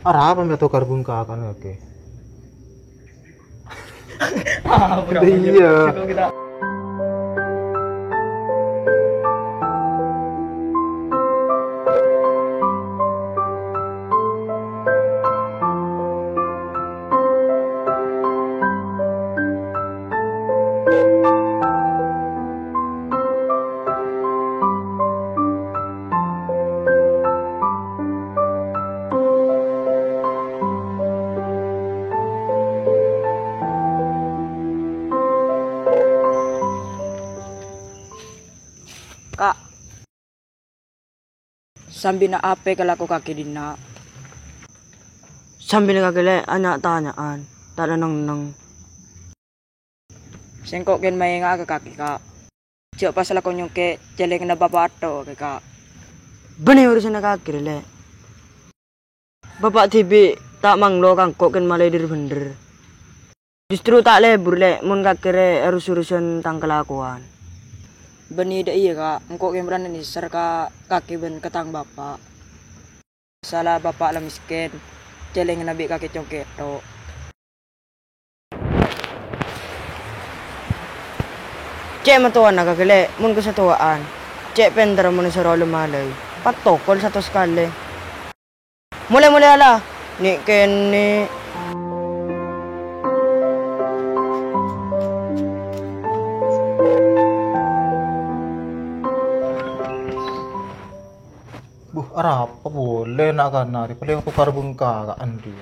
Harapan ba to karbon ka kan oke. Bro, Iya. cukup kita. Kak, sambil na ape kalau kaki dina. Sambil kakile anak tanyaan, tak nang. Sengkok ken may nga kaki kak. Cok pas ako nyong ke jeleng na babato ke kak. Benih urusan kakile. Bapak tibi tak manglo kangkok ken malai dir bener. Justru tak lebur le, mun kakire harus urusan tang kelakuan. Beni da iya kak, engkok ken berani ni serka kaki ben ketang bapak. Salah bapak lah miskin, jeleng na bi kaki congke to. Cek matuan na kakile, mun kesatuaan. Cek pendera mun sa rolo malay. Patokol satu sekali. Mulai ala. Ni ken ni Apa boleh nak kan nari paling aku karbon ka andi.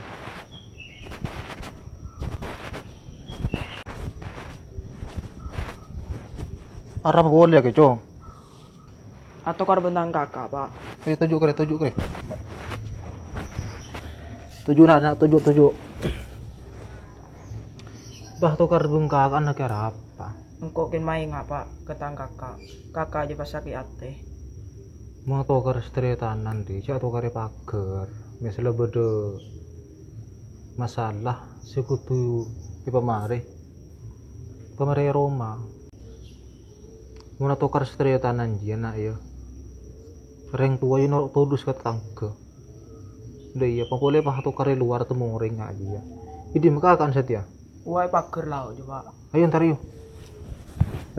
Apa boleh ke cong? Atau korban tang kakak pak. Tujuk kre. Tujuh nak tujuh. Bah to karbon ka anak kira apa? Engkok ken may nga pak, ketang kakak. Kakak aja pas sakit ate. Mau tokar tanan di, cak tokar pagar. Misalnya beda masalah sekutu di pemari Roma. Mau tokar tanan dia nak ya. Reng tua ini orang tudus ke tangga. Udah iya, pokoknya pak tokar luar temu ring aja ya. Jadi mereka akan setia. Wah pager lah coba. Ayo ntar yuk.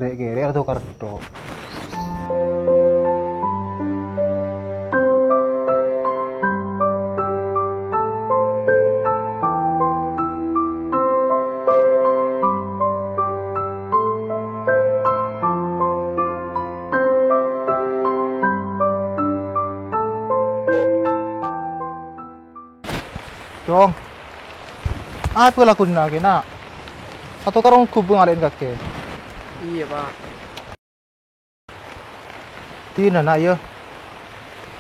Rek kere atau kartu. Cong, apa lakuin lagi nak? Atau karong kubung ngalain kakek? Iya pak. Tina nak ya.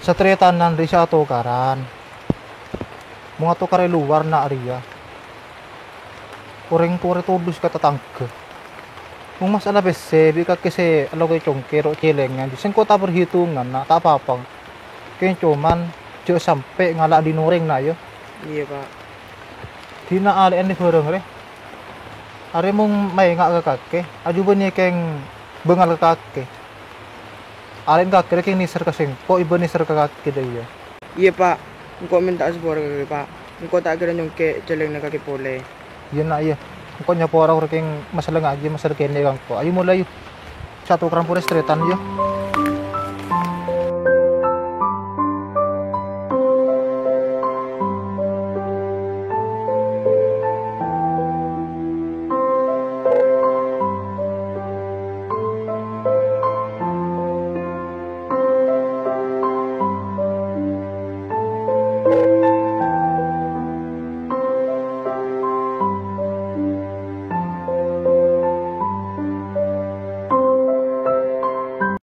Tanan di satu karan. Mau atau kare luar nak ria. Koreng kore tudus kata tangga. Mau masalah bese, bi kakek se alo kay congke ro celengan. Disen kota perhitungan nak tak apa-apa. Kayak cuman cek sampai ngalak di noreng nak ya. Iya pak. Tina ali ane bareng re. Are mong may nga ka kakek. Aju ba niya keng bengal ka kakek. Alin kakek keng nisar ka sengko iba nisar ka kakek daya. Iya pak. Engkok minta sebor kaki pak. Engkok tak kira nyong ke jeleng na kaki pole. Yan na iya. Kung nya po araw keng masalah ngaji masalah kene kang ko. Ayo mulai. Satu keran pura streetan yo.